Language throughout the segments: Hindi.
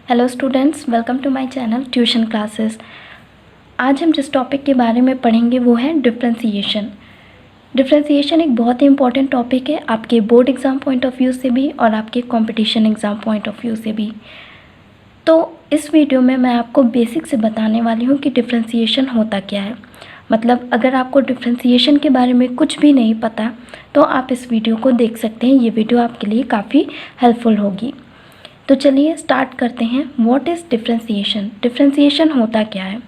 Hello students, welcome to my channel tuition classes. आज हम जिस टॉपिक के बारे में पढ़ेंगे वो है डिफरेंशिएशन। डिफरेंशिएशन एक बहुत ही इंपॉर्टेंट टॉपिक है आपके board exam point of view से भी और आपके competition exam point of view से भी। तो इस वीडियो में मैं आपको बेसिक से बताने वाली हूँ कि डिफरेंशिएशन होता क्या है। मतलब अगर आपको डिफरेंशिएशन के बारे में कुछ भी नहीं पता तो आप इस वीडियो को देख सकते हैं। ये वीडियो आपके लिए काफ़ी हेल्पफुल होगी। तो चलिए स्टार्ट करते हैं। What is differentiation? डिफरेंशिएशन होता क्या है?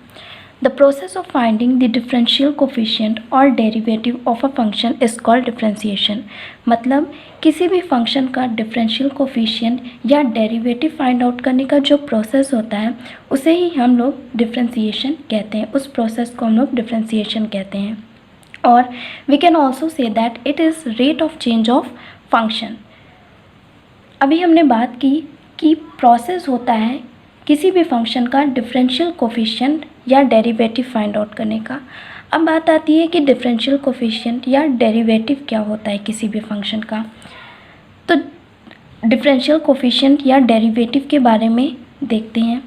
The process of finding the differential coefficient और derivative of a function is called differentiation. मतलब किसी भी फंक्शन का डिफरेंशियल कोफिशिएंट या डेरिवेटिव फाइंड आउट करने का जो प्रोसेस होता है उसे ही हम लोग डिफरेंशिएशन कहते हैं। उस प्रोसेस को हम लोग डिफरेंशिएशन कहते हैं। और we can also say that it is rate of change of function. अभी हमने बात की कि प्रोसेस होता है किसी भी फंक्शन का डिफरेंशियल कोफिशिएंट या डेरिवेटिव फाइंड आउट करने का। अब बात आती है कि डिफरेंशियल कोफिशिएंट या डेरिवेटिव क्या होता है किसी भी फंक्शन का। तो डिफरेंशियल कोफिशिएंट या डेरिवेटिव के बारे में देखते हैं।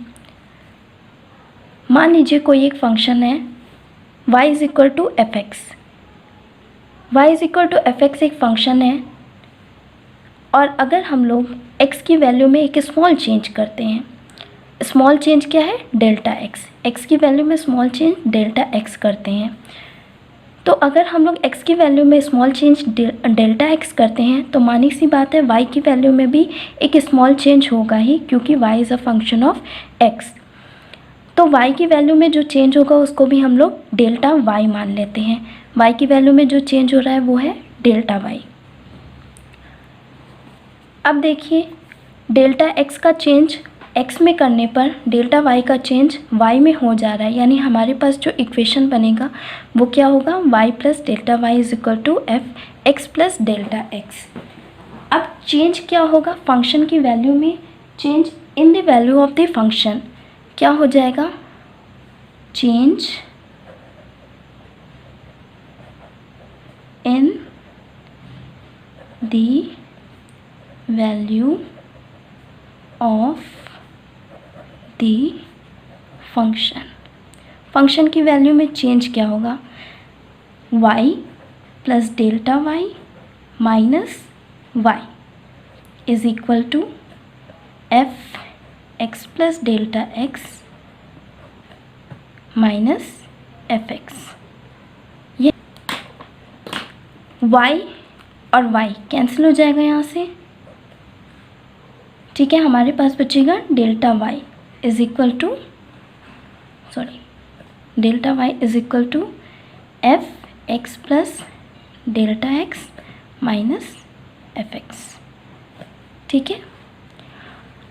मान लीजिए कोई एक फंक्शन है y is equal to f x. y is equal to f x एक फंक्शन है और अगर हम लोग x की वैल्यू में एक स्मॉल चेंज करते हैं, स्मॉल चेंज क्या है? डेल्टा x की वैल्यू में स्मॉल चेंज डेल्टा x करते हैं। तो अगर हम लोग x की वैल्यू में स्मॉल चेंज डेल्टा x करते हैं तो मानी सी बात है y की वैल्यू में भी एक स्मॉल चेंज होगा ही, क्योंकि y is a function of x। तो y की वैल्यू में जो चेंज होगा उसको भी हम लोग डेल्टा y मान लेते हैं। y की वैल्यू में जो चेंज हो रहा है वो है डेल्टा y। अब देखिए डेल्टा x का चेंज x में करने पर डेल्टा y का चेंज y में हो जा रहा है, यानी हमारे पास जो इक्वेशन बनेगा वो क्या होगा? y plus delta y is equal to f x plus delta x. अब चेंज क्या होगा? फंक्शन की वैल्यू में change in the value of the function क्या हो जाएगा? Change in the value of the function की वैल्यू में चेंज क्या होगा? y plus delta y minus y is equal to f x plus delta x minus f x. ये y और y कैंसिल हो जाएगा यहाँ से, ठीक है। हमारे पास बचेगा delta y is equal to delta y is equal to f x plus delta x minus f x, ठीक है।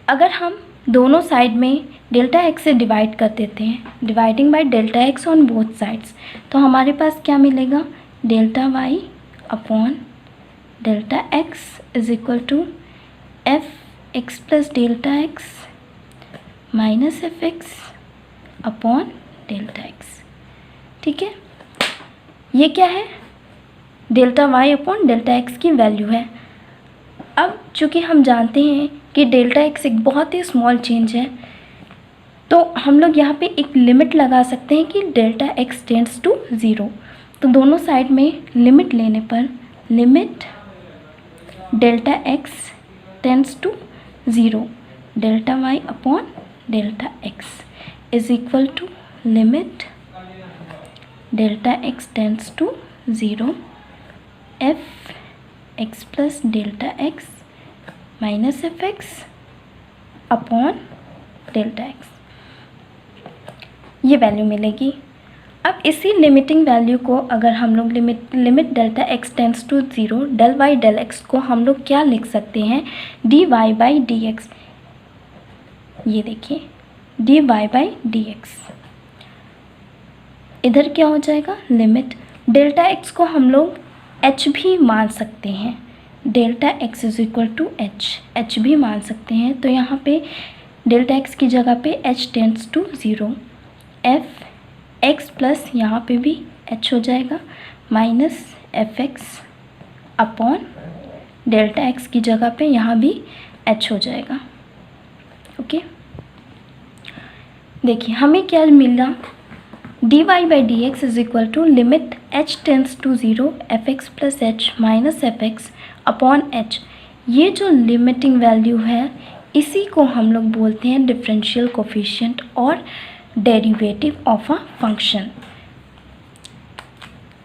अगर हम दोनों साइड में डेल्टा एक्स से डिवाइड कर देते हैं, dividing by delta x on both sides, तो हमारे पास क्या मिलेगा? Delta y upon delta x is equal to f x plus delta x minus f x upon delta x, ठीक है। ये क्या है? Delta y upon delta x की वैल्यू है। अब चूँकि हम जानते हैं कि डेल्टा एक्स एक बहुत ही स्मॉल चेंज है, तो हम लोग यहाँ पे एक लिमिट लगा सकते हैं कि delta x tends to zero. तो दोनों साइड में लिमिट लेने पर limit delta x tends to zero delta y upon delta x is equal to limit delta x tends to zero f x plus delta x minus f x upon delta x, ये वैल्यू मिलेगी। अब इसी लिमिटिंग वैल्यू को अगर हम लोग limit delta x tends to zero del y del x को हम लोग क्या लिख सकते हैं? D y by d x. ये देखिए d y by d x, इधर क्या हो जाएगा? लिमिट डेल्टा एक्स को हम लोग एच भी मान सकते हैं। Delta x is equal to h भी मान सकते हैं। तो यहाँ पे डेल्टा एक्स की जगह पे h tends to zero f x plus यहाँ पे भी एच हो जाएगा minus f x upon delta x की जगह पे यहाँ भी एच हो जाएगा। ओके, देखिए हमें क्या मिला, dy by d x is equal to limit h tends to 0 fx plus h minus fx upon h। ये जो लिमिटिंग वैल्यू है इसी को हम लोग बोलते हैं डिफरेंशियल कोफिशिएंट और डेरिवेटिव ऑफ अ फंक्शन।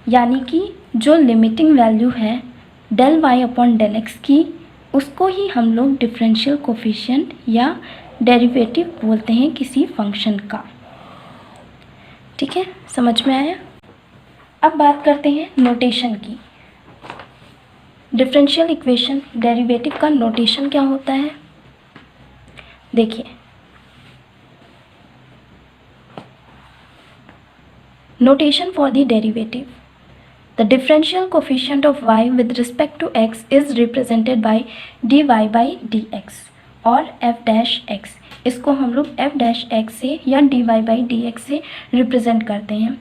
यानी कि जो लिमिटिंग वैल्यू है डेल y अपॉन डेल x की, उसको ही हम लोग डिफरेंशियल कोफिशिएंट या डेरिवेटिव बोलते हैं किसी फंक्शन का। ठीक है, समझ में आया। अब बात करते हैं नोटेशन की। डिफरेंशियल इक्वेशन डेरिवेटिव का नोटेशन क्या होता है, देखिए notation for the derivative, the differential coefficient of y with respect to x is represented by dy by d x और f डैश x। इसको हम लोग f डैश x से या dy बाई डी एक्स से रिप्रेजेंट करते हैं।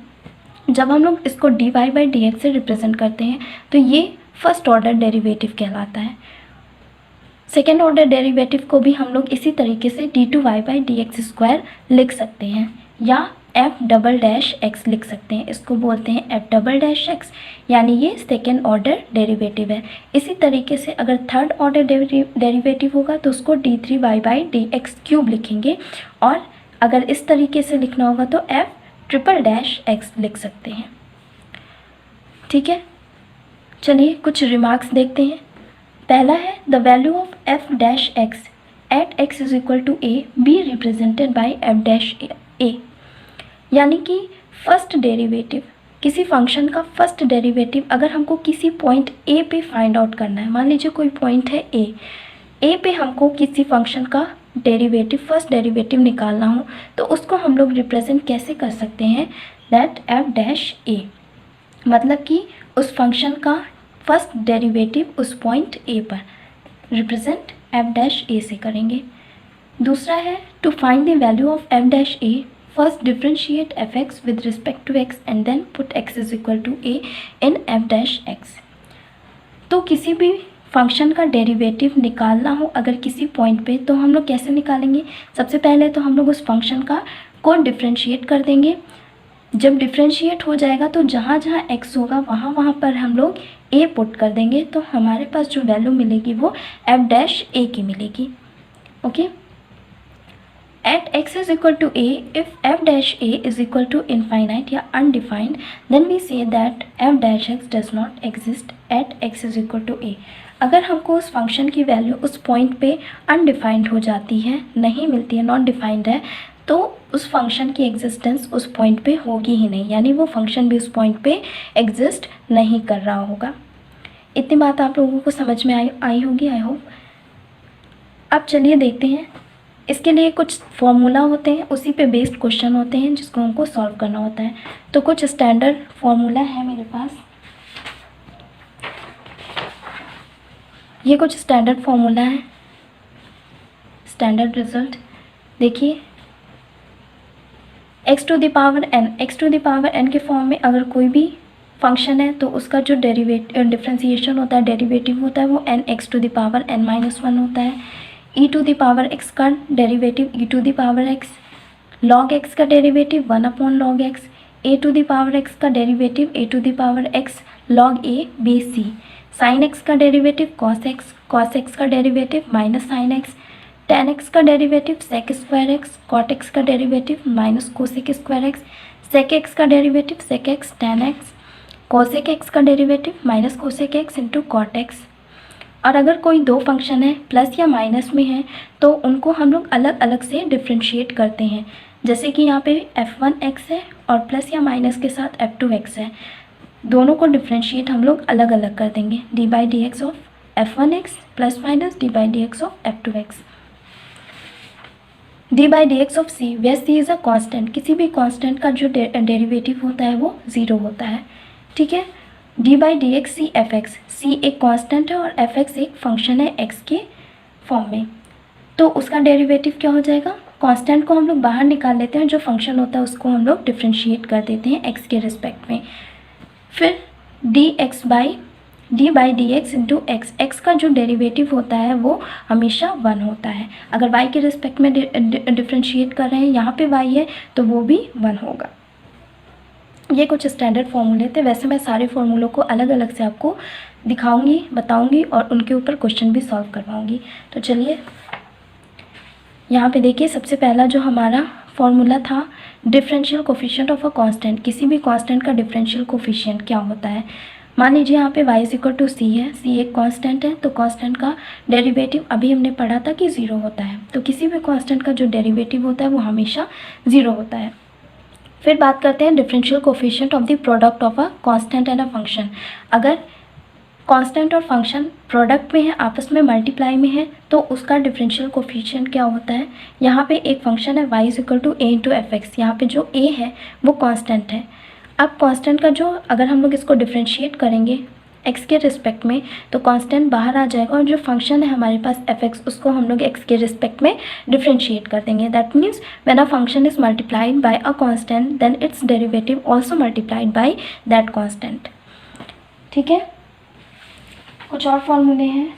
जब हम लोग इसको dy बाई डी एक्स से रिप्रेजेंट करते हैं तो ये फर्स्ट ऑर्डर डेरिवेटिव कहलाता है। सेकेंड ऑर्डर डेरिवेटिव को भी हम लोग इसी तरीके से d2y by d x square लिख सकते हैं या f डबल डैश x लिख सकते हैं। इसको बोलते हैं f डबल डैश x, यानी ये सेकेंड ऑर्डर डेरिवेटिव है। इसी तरीके से अगर थर्ड ऑर्डर डेरिवेटिव होगा तो उसको d3y by d x cube लिखेंगे, और अगर इस तरीके से लिखना होगा तो f ट्रिपल डैश x लिख सकते हैं। ठीक है, चलिए कुछ रिमार्क्स देखते हैं। पहला है the value of f dash x at x is equal to a be represented by f dash a। यानी कि फर्स्ट डेरिवेटिव, किसी फंक्शन का फर्स्ट डेरिवेटिव अगर हमको किसी पॉइंट a पे फाइंड आउट करना है, मान लीजिए कोई पॉइंट है a पे हमको किसी फंक्शन का डेरिवेटिव फर्स्ट डेरिवेटिव निकालना हो तो उसको हम लोग रिप्रेजेंट कैसे कर सकते हैं, दैट f डैश a, मतलब कि उस फंक्शन का फर्स्ट डेरिवेटिव उस पॉइंट a पर रिप्रेजेंट f डैश a से करेंगे। दूसरा है to find the value of f dash a, first differentiate fx with respect to x and then put x is equal to a in f dash x। तो किसी भी फंक्शन का डेरिवेटिव निकालना हो अगर किसी पॉइंट पे तो हम लोग कैसे निकालेंगे, सबसे पहले तो हम लोग उस फंक्शन को डिफ्रेंशिएट कर देंगे। जब डिफ्रेंशिएट हो जाएगा तो जहाँ जहाँ x होगा वहाँ वहाँ पर हम लोग a पुट कर देंगे, तो हमारे पास जो वैल्यू मिलेगी वो f डैश a की मिलेगी। Okay, at x is equal to a, if f dash a is equal to infinite या undefined, then we say that f dash x does not exist at x is equal to a। अगर हमको उस फंक्शन की वैल्यू उस पॉइंट पे अनडिफाइंड हो जाती है, नहीं मिलती है, नॉट डिफाइंड है, तो उस फंक्शन की एग्जिस्टेंस उस पॉइंट पे होगी ही नहीं, यानी वो फंक्शन भी उस पॉइंट पे एग्जिस्ट नहीं कर रहा होगा। इतनी बात आप लोगों को समझ में आई होगी, आई होप। अब चलिए देखते हैं, इसके लिए कुछ फॉर्मूला होते हैं, उसी पे बेस्ड क्वेश्चन होते हैं जिसको हमको सॉल्व करना होता है। तो कुछ स्टैंडर्ड फॉर्मूला है मेरे पास, ये कुछ स्टैंडर्ड फॉर्मूला है, स्टैंडर्ड रिजल्ट देखिए, x to the power n के फॉर्म में अगर कोई भी फंक्शन है तो उसका जो डिफ्रेंसिएशन होता है, डेरिवेटिव होता है, वो n(x to the power n-1) होता है। e to the power x का derivative e to the power x, log x का derivative 1/log x, a to the power x का derivative a to the power x log a b c, sin x का डेरिवेटिव cos x का derivative minus sin x, tan x का derivative sec square x, cot x का derivative minus cosec square x, sec x का derivative sec x tan x, cosec x का derivative minus cosec x into cot x। और अगर कोई दो फंक्शन है प्लस या माइनस में है तो उनको हम लोग अलग अलग से डिफ्रेंशिएट करते हैं, जैसे कि यहाँ पे f1x है और प्लस या माइनस के साथ f2x है, दोनों को डिफ्रेंशिएट हम लोग अलग अलग कर देंगे, d by d x of f1x plus minus d by d x of f2x। d by d x of c, where c is a constant, किसी भी कांस्टेंट का जो डेरिवेटिव होता है वो 0 होता है। ठीक है, d by d x C F x, सी एक कांस्टेंट है और एफ एक्स एक फंक्शन है x के फॉर्म में, तो उसका डेरिवेटिव क्या हो जाएगा, कांस्टेंट को हम लोग बाहर निकाल लेते हैं, जो फंक्शन होता है उसको हम लोग डिफ्रेंशिएट कर देते हैं x के रिस्पेक्ट में। फिर D x by D by d x into x, x का जो डेरिवेटिव होता है वो हमेशा 1 होता है। अगर y के रिस्पेक्ट में डिफ्रेंशिएट कर रहे हैं, यहाँ पे y है तो वो भी 1 होगा। ये कुछ स्टैंडर्ड फॉर्मूले थे। वैसे मैं सारे फॉर्मूलों को अलग अलग से आपको दिखाऊंगी, बताऊंगी और उनके ऊपर क्वेश्चन भी सॉल्व करवाऊंगी। तो चलिए यहाँ पे देखिए, सबसे पहला जो हमारा फॉर्मूला था, differential coefficient of a constant. किसी भी कांस्टेंट का डिफरेंशियल कोफिशिएंट क्या होता है। मान लीजिए यहाँ पे y इज इक्वल टू सी है, सी एक कांस्टेंट है, तो कांस्टेंट का डेरिवेटिव अभी हमने पढ़ा था कि 0 होता है। तो किसी भी कांस्टेंट का जो डेरिवेटिव होता है वो हमेशा 0 होता है। फिर बात करते हैं differential coefficient of the product of a constant and a function. अगर कांस्टेंट और फंक्शन प्रोडक्ट में है, आपस में मल्टीप्लाई में है, तो उसका डिफरेंशियल कोफिशिएंट क्या होता है। यहाँ पे एक फंक्शन है y is equal to a into f x, यहाँ पे जो a है वो कांस्टेंट है। अब कांस्टेंट का जो, अगर हम लोग इसको डिफरेंशिएट करेंगे x के रिस्पेक्ट में, तो कांस्टेंट बाहर आ जाएगा और जो फंक्शन है हमारे पास f(x) उसको हम लोग x के रिस्पेक्ट में डिफरेंशिएट कर देंगे। That means when a function is multiplied by a constant then its derivative also multiplied by that constant. ठीक है, कुछ और फॉर्मूले हैं।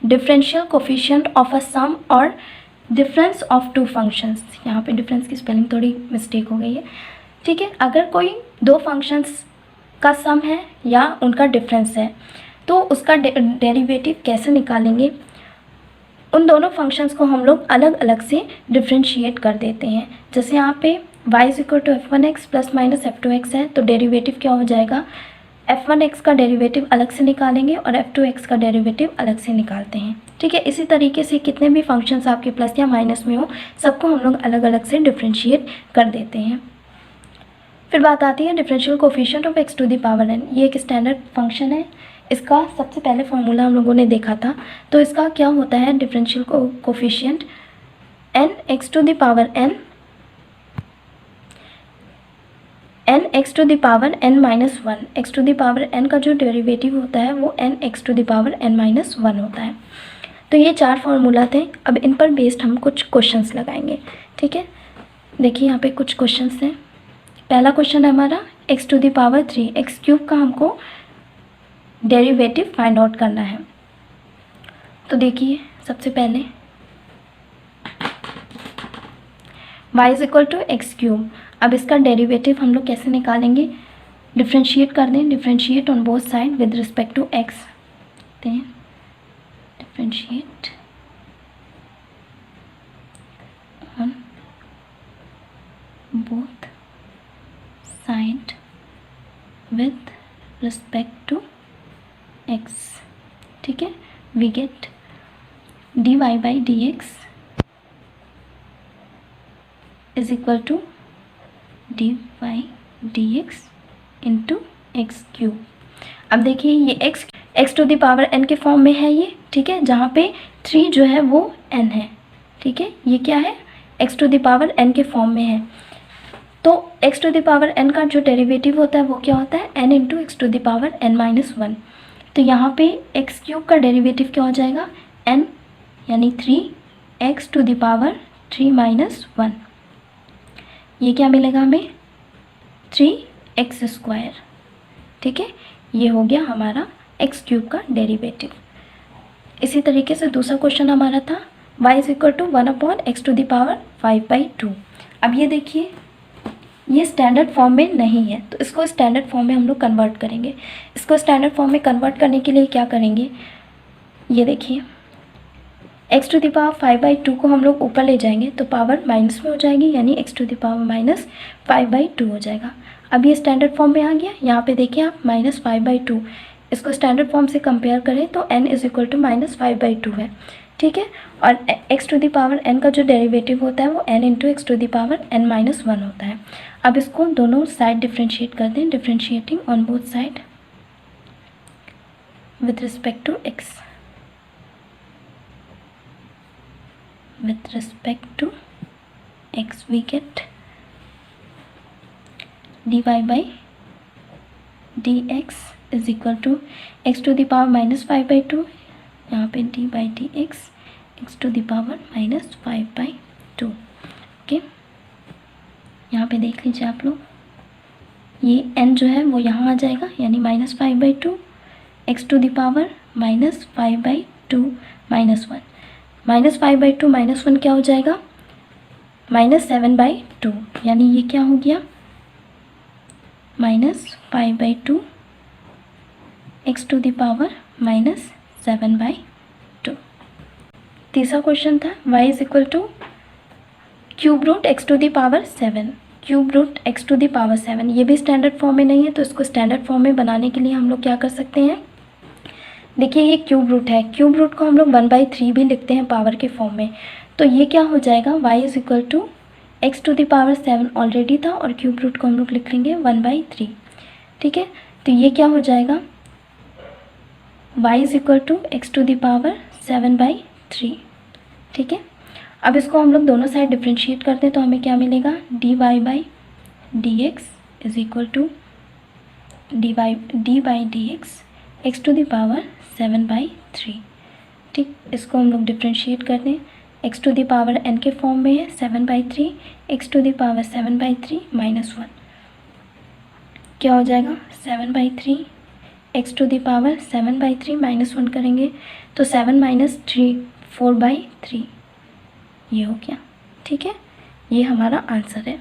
Differential coefficient of a sum और डिफरेंस ऑफ टू फंक्शंस। यहाँ पे डिफरेंस की स्पेलिंग थोड़ी मिस्टेक हो गई है। ठीक है, अगर कोई दो फंक्शंस का सम है या उनका डिफरेंस है तो उसका डेरिवेटिव कैसे निकालेंगे। उन दोनों फंक्शंस को हम लोग अलग अलग से डिफरेंशिएट कर देते हैं। जैसे यहाँ पे y is equal to f1x plus minus f2x है, तो डेरिवेटिव क्या हो जाएगा, f1x का डेरिवेटिव अलग से निकालेंगे और f2x का डेरिवेटिव अलग से निकालते हैं। ठीक है, इसी तरीके से कितने भी फंक्शंस आपके प्लस या माइनस में हो, सबको हम लोग अलग अलग से डिफरेंशिएट कर देते हैं। फिर बात आती है differential coefficient of x to the power n। ये एक स्टैंडर्ड फंक्शन है। इसका सबसे पहले फॉर्मूला हम लोगों ने देखा था। तो इसका क्या होता है, differential coefficient n x to the power n, n x to the power n minus 1, x to the power n का जो डेरिवेटिव होता है वो n x to the power n minus 1 होता है। तो ये 4 फार्मूला थे। अब इन पर बेस्ड हम कुछ क्वेश्चंस लगाएंगे। ठीक है, देखिए यहाँ पे कुछ क्वेश्चंस हैं। पहला क्वेश्चन है हमारा x to the power 3, x cube का हमको डेरिवेटिव फाइंड आउट करना है। तो देखिए सबसे पहले y is equal to x cube. अब इसका डेरिवेटिव हम लोग कैसे निकालेंगे, डिफ्रेंशिएट कर दें, differentiate on both side with respect to x, दें differentiate on both side with respect to x। ठीक है, we get dy by d x is equal to d y d x into x cube. अब देखिए ये x to the power n के फॉर्म में है ये। ठीक है, जहाँ पे 3 जो है वो n है। ठीक है, ये क्या है, x to the power n के फॉर्म में है। तो x to the power n का जो डेरिवेटिव होता है वो क्या होता है, n into x to the power n minus 1। तो यहाँ पे एक्स क्यूब का डेरिवेटिव क्या हो जाएगा, n यानी 3x to the power 3 minus 1। ये क्या मिलेगा हमें, 3x स्क्वायर। ठीक है, ये हो गया हमारा एक्स क्यूब का डेरिवेटिव। इसी तरीके से दूसरा क्वेश्चन हमारा था y is equal to 1/x to the power 5/2। अब ये देखिए ये स्टैंडर्ड फॉर्म में नहीं है, तो इसको स्टैंडर्ड फॉर्म में हम लोग कन्वर्ट करेंगे। इसको स्टैंडर्ड फॉर्म में कन्वर्ट करने के लिए क्या करेंगे, ये देखिए x टू द पावर 5/2 को हम लोग ऊपर ले जाएंगे तो पावर माइनस में हो जाएगी, यानी x to the power minus 5/2 हो जाएगा। अब ये स्टैंडर्ड फॉर्म में आ गया। यहाँ पे देखिए आप माइनस 5/2, इसको स्टैंडर्ड फॉर्म से कंपेयर करें तो n is equal to minus 5/2 है। ठीक है, और x to the power n का जो डेरिवेटिव होता है वो n into x to the power n minus 1 होता है। अब इसको दोनों साइड डिफ्रेंशिएट कर दें, differentiating on both side with respect to x, with respect to x we get dy by dx is equal to x to the power minus 5/2, यहाँ पे d by dx x to the power minus 5/2। Okay, यहाँ पे देख लीजिए आप लोग, ये n जो है वो यहाँ आ जाएगा, यानी minus 5/2, x to the power -5/2 -1, -5/2 -1 क्या हो जाएगा, -7/2, यानी ये क्या हो गया, -5/2 एक्स टू द पावर -7/2। तीसरा क्वेश्चन था y is equal to cube root x to the power 7, cube root x to the power 7, ये भी स्टैंडर्ड फॉर्म में नहीं है, तो इसको स्टैंडर्ड फॉर्म में बनाने के लिए हम लोग क्या कर सकते हैं, देखिए ये क्यूब रूट है, क्यूब रूट को हम लोग 1/3 भी लिखते हैं पावर के फॉर्म में, तो ये क्या हो जाएगा, y is equal to x to the power 7 already था और क्यूब रूट को हम लोग लिख लेंगे 1/3, ठीक है। तो ये क्या हो जाएगा, y is equal to x to the power 7/3, ठीक है। अब इसको हम लोग दोनों साइड डिफ्रेंशिएट करते हैं तो हमें क्या मिलेगा, dy/dx is equal to dy/dx x to the power 7/3, ठीक। इसको हम लोग डिफ्रेंशिएट कर दें, x to the power n के फॉर्म में है 7/3, एक्स टू द पावर 7/3 -1, क्या हो जाएगा, 7/3 एक्स टू द पावर 7/3 -1 करेंगे तो 7 - 3 4/3, ये हो गया, ठीक है। ये हमारा आंसर है।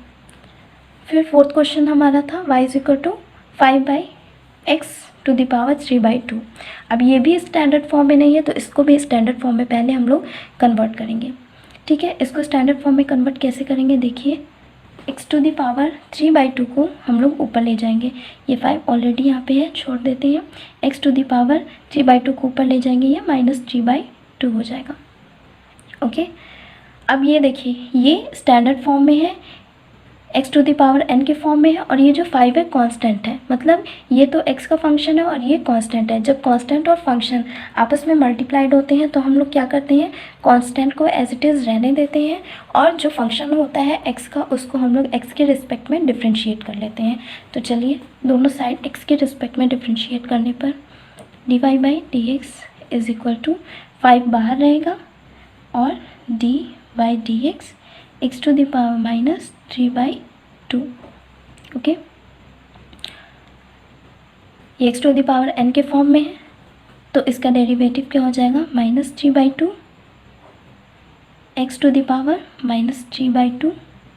फिर फोर्थ क्वेश्चन हमारा था y is equal to 5/x to the power 3/2। अब ये भी स्टैंडर्ड फॉर्म में नहीं है, तो इसको भी स्टैंडर्ड फॉर्म में पहले हम लोग कन्वर्ट करेंगे, ठीक है। इसको स्टैंडर्ड फॉर्म में कन्वर्ट कैसे करेंगे, देखिए x टू द पावर 3/2 को हम लोग ऊपर ले जाएंगे, ये 5 ऑलरेडी यहाँ पे है, छोड़ देते हैं, x टू द पावर 3/2 को ऊपर ले जाएंगे, ये -3/2 हो जाएगा, ओके। अब ये देखिए ये स्टैंडर्ड फॉर्म में है, x to the power n के फॉर्म में है, और ये जो 5 है कांस्टेंट है, मतलब ये तो x का फंक्शन है और ये कांस्टेंट है। जब कांस्टेंट और फंक्शन आपस में मल्टीप्लाइड होते हैं तो हम लोग क्या करते हैं, कांस्टेंट को एज इट इज़ रहने देते हैं, और जो फंक्शन होता है x का उसको हम लोग x के रिस्पेक्ट में डिफ्रेंशिएट कर लेते हैं। तो चलिए दोनों साइड x के रिस्पेक्ट में डिफ्रेंशिएट करने पर dy/dx इज इक्वल टू 5 बाहर रहेगा और dy/dx x to the power -3/2, okay. ये x to the power n के फॉर्म में है, तो इसका डेरिवेटिव क्या हो जाएगा, -3/2 एक्स टू द पावर -3/2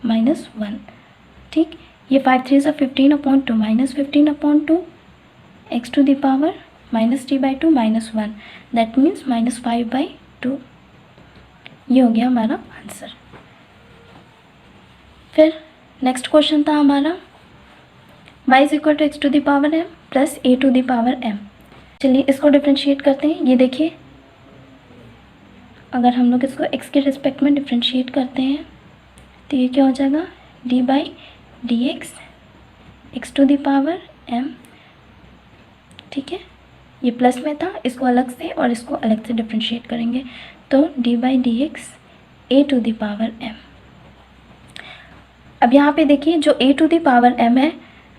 -1, ठीक। ये 5 3 = 15/2 -15/2 x to the power -3/2 -1, that means -5/2, ये हो गया हमारा आंसर। फिर नेक्स्ट क्वेश्चन था हमारा y is equal to x to the power m plus a to the power m। चलिए इसको डिफ्रेंशिएट करते हैं। ये देखिए अगर हम लोग इसको x के रिस्पेक्ट में डिफ्रेंशिएट करते हैं तो ये क्या हो जाएगा, dy/dx x to the power m, ठीक है। ये प्लस में था, इसको अलग से और इसको अलग से डिफ्रेंशिएट करेंगे तो dy/dx a to the power m। अब यहाँ पे देखिए जो a to the power m है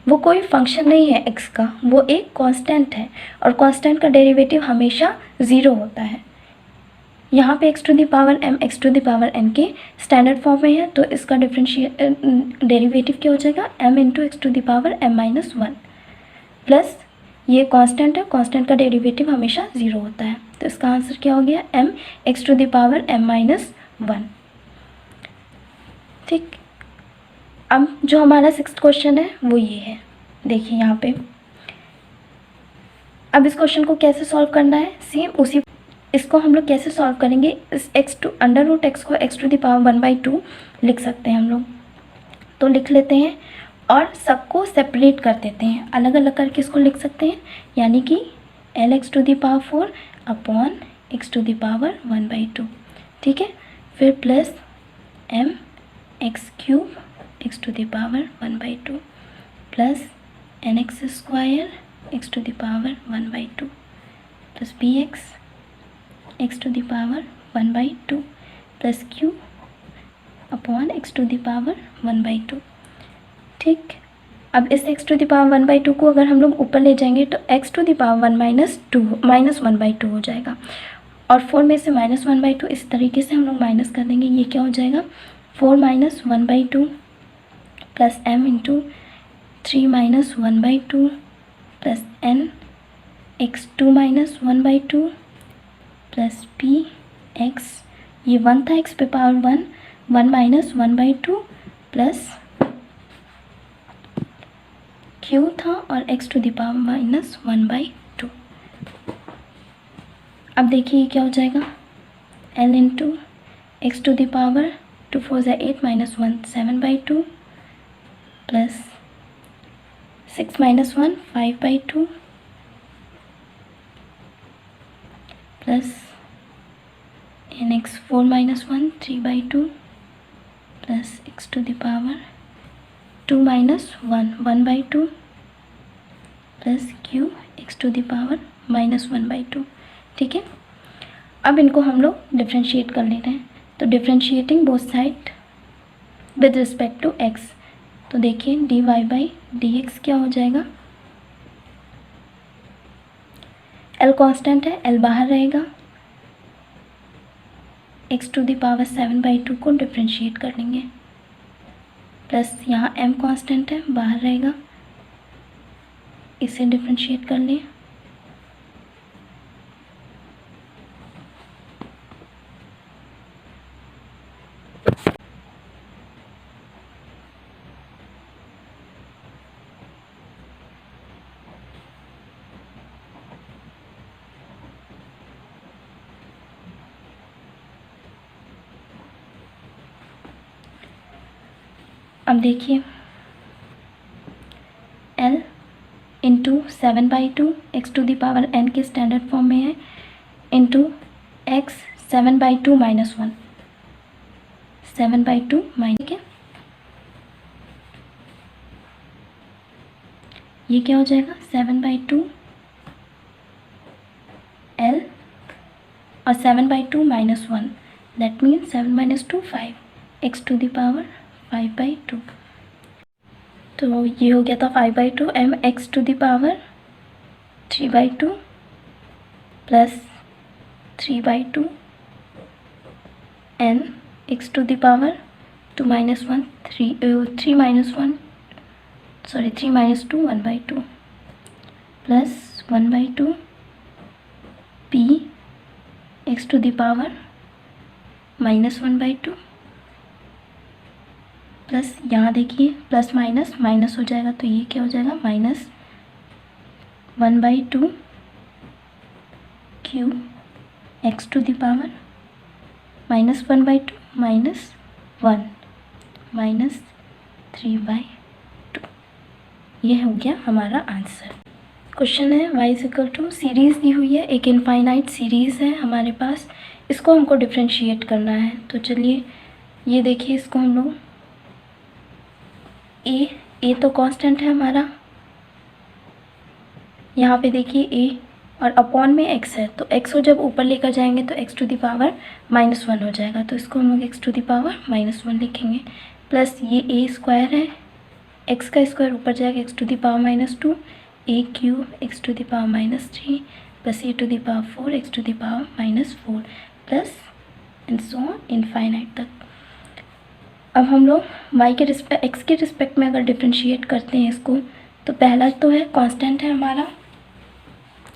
वो कोई फंक्शन नहीं है x का, वो एक कांस्टेंट है, और कांस्टेंट का डेरिवेटिव हमेशा 0 होता है। यहाँ पे x to the power m x to the power n के स्टैंडर्ड फॉर्म में है, तो इसका डेरिवेटिव क्या हो जाएगा, m into x to the power m-1 plus ये कांस्टेंट है, कांस्टेंट का डेरिवेटिव हमेशा 0 होता है, तो इसका आंसर क्या हो गया, m x to the power m-1, ठीक। अब जो हमारा 6th क्वेश्चन है वो ये है, देखिए यहाँ पे। अब इस क्वेश्चन को कैसे सॉल्व करना है, सेम उसी इसको हम लोग कैसे सॉल्व करेंगे, इस x को x टू द पावर 1/2 लिख सकते हैं हम लोग, तो लिख लेते हैं और सबको सेपरेट कर देते हैं, अलग अलग करके इसको लिख सकते हैं, यानी कि lx to the power 4 upon x to the power 1/2, ठीक है। फिर plus mx³ x to the power 1/2 plus nx² x to the power 1/2 plus bx x to the power 1/2 plus q upon x to the power 1/2, ठीक। अब इस x टू द पावर 1/2 को अगर हम लोग ऊपर ले जाएंगे तो x टू द पावर 1/2 हो जाएगा, और 4 में से -1/2 इस तरीके से हम लोग माइनस कर देंगे, ये क्या हो जाएगा, 4 - 1/2 plus m into 3 - 1/2 plus n x2 minus 1/2 plus p x, ये 1 था, x पे पावर 1, 1 माइनस 1/2 प्लस q था और x to the power minus 1/2। अब देखिए क्या हो जाएगा, l into x to the power 2 4 ज़ा 8 माइनस 1 7/2 प्लस 6 माइनस 1 5/2 प्लस n x 4 minus 1 3/2 plus x to the power 2 minus 1 1/2 plus q x to the power minus 1/2। ठीक है, अब इनको हम लोग डिफ्रेंशिएट कर ले रहे हैं, तो differentiating both side with respect to x, तो देखिए dy बाई डी एक्स क्या हो जाएगा, l कांस्टेंट है, l बाहर रहेगा, x टू द पावर 7/2 को डिफ्रेंशिएट कर लेंगे, प्लस यहाँ m कांस्टेंट है, बाहर रहेगा, इसे डिफ्रेंशिएट कर लें, अब देखिए l into 7/2 x to the power n के स्टैंडर्ड फॉर्म में है, इंटू एक्स 7/2 माइनस 1 7/2 माइनस, ठीक है, ये क्या हो जाएगा 7/2 l और 7/2 minus 1, that means 7 minus 2 5 x to the power 5/2, तो ये हो गया था 5/2 m x to the power 3/2 plus 3/2 n x to the power 2 minus 1 3 minus 1 sorry 3 minus 2 1/2 plus 1/2 p x to the power minus 1/2 plus यहाँ देखिए प्लस माइनस माइनस हो जाएगा, तो ये क्या हो जाएगा minus 1/2 q x to the power minus 1/2 minus 1 minus 3/2। ये हो गया हमारा आंसर। क्वेश्चन है y is equal to series दी हुई है, एक इनफाइनाइट सीरीज़ है हमारे पास, इसको हमको डिफ्रेंशिएट करना है। तो चलिए ये देखिए, इसको हम लोग ए तो कांस्टेंट है हमारा, यहाँ पे देखिए ए और अपॉन में x है, तो x को जब ऊपर लेकर जाएंगे तो x to the power minus 1 हो जाएगा, तो इसको हम लोग x to the power minus 1 लिखेंगे, प्लस ये ए स्क्वायर है, x का स्क्वायर ऊपर जाएगा x to the power minus 2 a cube x to the power minus 3 plus a to the power 4 x to the power minus 4 plus and so on infinite तक। अब हम लोग y के रिस्पेक्ट x के रिस्पेक्ट में अगर डिफ्रेंशिएट करते हैं इसको, तो पहला तो है कांस्टेंट है हमारा,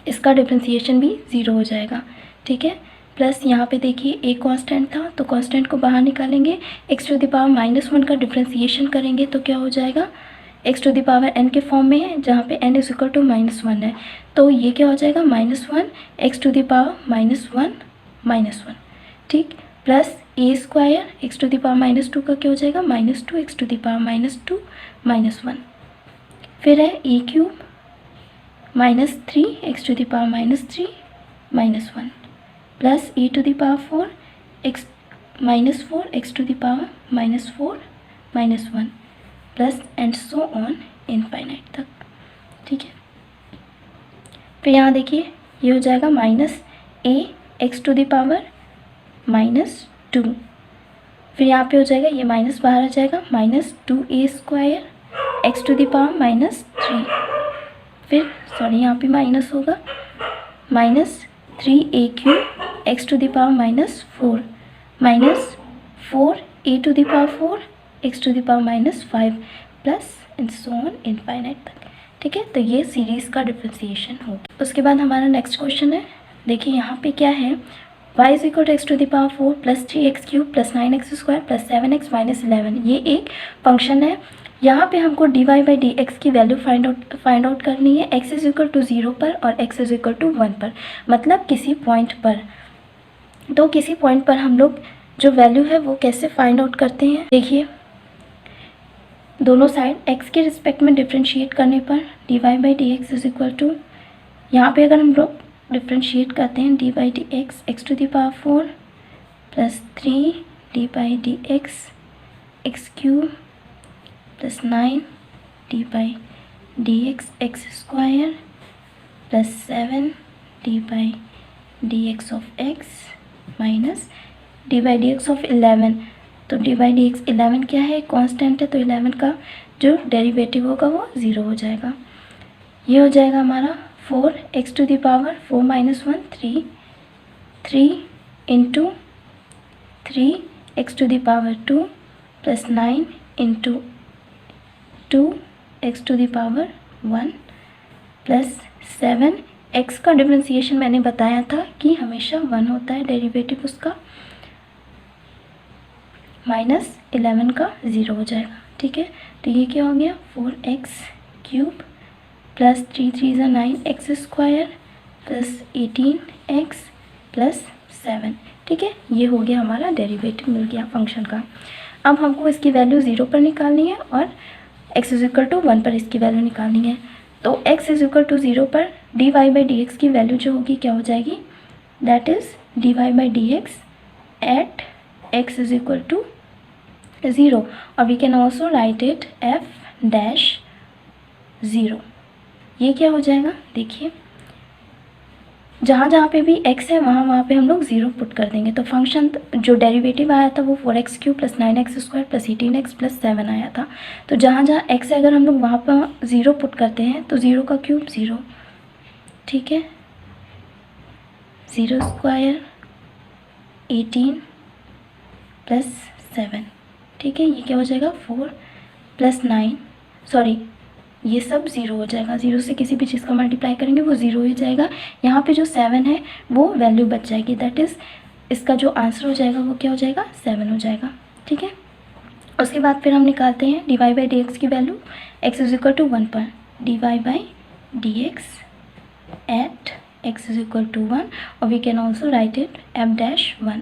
इसका डिफ्रेंशिएशन भी 0 हो जाएगा, ठीक है। प्लस यहाँ पे देखिए ए कांस्टेंट था, तो कांस्टेंट को बाहर निकालेंगे, x to the power minus 1 का डिफ्रेंशिएशन करेंगे तो क्या हो जाएगा, x to the power n के फॉर्म में है, जहाँ पे n इज इक्वल टू -1 है, तो ये क्या हो जाएगा -1 एक्स टू द पावर -1 ठीक, plus a square x to the power -2 का क्या हो जाएगा -2 एक्स टू द पावर -2 -1, फिर है a cube -3 x to the power -3 -1 plus a to the power 4 x to the power -4 -1 plus and so on infinite तक, ठीक है। फिर यहाँ देखिए ये हो जाएगा -a x to the power -2, फिर यहाँ पे हो जाएगा ये माइनस बाहर आ जाएगा -2a square x to the power -3, फिर सॉरी यहाँ पे माइनस होगा -3a cube x to the power -4 4a to the power 4 x to the power -5 plus and so on infinite तक, ठीक है, तो ये सीरीज़ का डिफ्रेंसिएशन होगा। उसके बाद हमारा नेक्स्ट क्वेश्चन है, देखिए यहाँ पे क्या है, y is equal to x to the power 4 plus 3x cube plus 9x square plus 7x minus 11, ये एक फंक्शन है। यहाँ पे हमको dy बाई डी एक्स की वैल्यू फाइंड आउट करनी है x इज इक्वल टू 0 पर और x इज इक्वल टू 1 पर, मतलब किसी पॉइंट पर। तो किसी पॉइंट पर हम लोग जो वैल्यू है वो कैसे फाइंड आउट करते हैं, देखिए दोनों साइड x के रिस्पेक्ट में डिफ्रेंशिएट करने पर dy by d x is equal to, यहाँ पे अगर हम लोग डिफ्रेंशिएट करते हैं d by d x x to the power 4 plus 3 d by d x cube plus 9 d by d x square plus 7 d by d x of x minus d by d x of 11। तो डी बाई डी एक्स 11 क्या है, कांस्टेंट है, तो 11 का जो डेरिवेटिव होगा वो 0 हो जाएगा। ये हो जाएगा हमारा 4x to the power 4 minus 1 3 into 3x to the power 2 plus 9 into 2x to the power 1 plus 7। x का डिफ्रेंसिएशन मैंने बताया था कि हमेशा 1 होता है डेरिवेटिव उसका, माइनस 11 का 0 हो जाएगा। ठीक है, तो ये क्या हो गया 4x क्यूब प्लस 3 3 ज़ा 9x square plus 18x plus 7। ठीक है, ये हो गया हमारा डेरिवेटिव मिल गया फंक्शन का। अब हमको इसकी वैल्यू 0 पर निकालनी है और x इज इक्वल टू 1 पर इसकी वैल्यू निकालनी है। तो x इज इक्वल टू 0 पर dy बाई डी एक्स की वैल्यू जो होगी क्या हो जाएगी, that is dy by d x at x is equal to 0, और we can also write it f dash 0। ये क्या हो जाएगा, देखिए जहाँ जहाँ पे भी x है वहाँ पे हम लोग 0 पुट कर देंगे। तो फंक्शन जो डेरिवेटिव आया था वो 4x cube plus 9x square plus 18x plus 7 आया था। तो जहाँ जहाँ x है अगर हम लोग वहाँ पर 0 पुट करते हैं तो 0 का क्यूब 0, ठीक है, 0 स्क्वायर 18 प्लस 7। ठीक है, ये क्या हो जाएगा 4 प्लस 9, सॉरी ये सब 0 हो जाएगा। 0 से किसी भी चीज़ का मल्टीप्लाई करेंगे वो 0 हो जाएगा। यहाँ पे जो 7 है वो वैल्यू बच जाएगी, दैट इज़ इसका जो आंसर हो जाएगा वो क्या हो जाएगा 7 हो जाएगा। ठीक है, उसके बाद फिर हम निकालते हैं dy बाई डी एक्स की value x is equal to 1 पर dy by d x at x is equal to 1, और we can also write it f dash 1।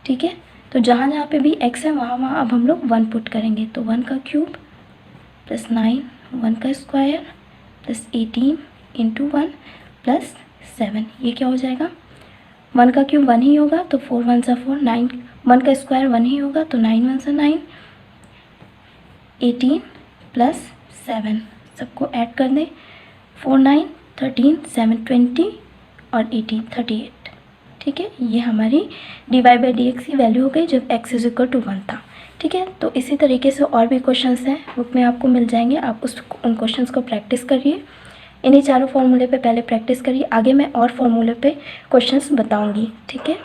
ठीक है, तो जहाँ जहाँ पे भी x है वहाँ अब हम लोग 1 पुट करेंगे। तो 1 का क्यूब प्लस 9 1 का स्क्वायर प्लस 18 इंटू 1 प्लस 7, ये क्या हो जाएगा 1 का क्यूब 1 ही होगा तो 4 1 सा 4, 9 1 का स्क्वायर 1 ही होगा तो 9 1 सा 9, 18 प्लस 7 सबको ऐड कर दें, 4 9 13 7 20 और 18 38। ठीक है, ये हमारी dy बाई डी एक्स की वैल्यू हो गई जब x इज इक्वल टू 1 था। ठीक है, तो इसी तरीके से और भी क्वेश्चंस हैं बुक में आपको मिल जाएंगे, आप उन क्वेश्चंस को प्रैक्टिस करिए। इन्हीं चारों फॉर्मूले पे पहले प्रैक्टिस करिए, आगे मैं और फॉर्मूले पे क्वेश्चंस बताऊंगी। ठीक है।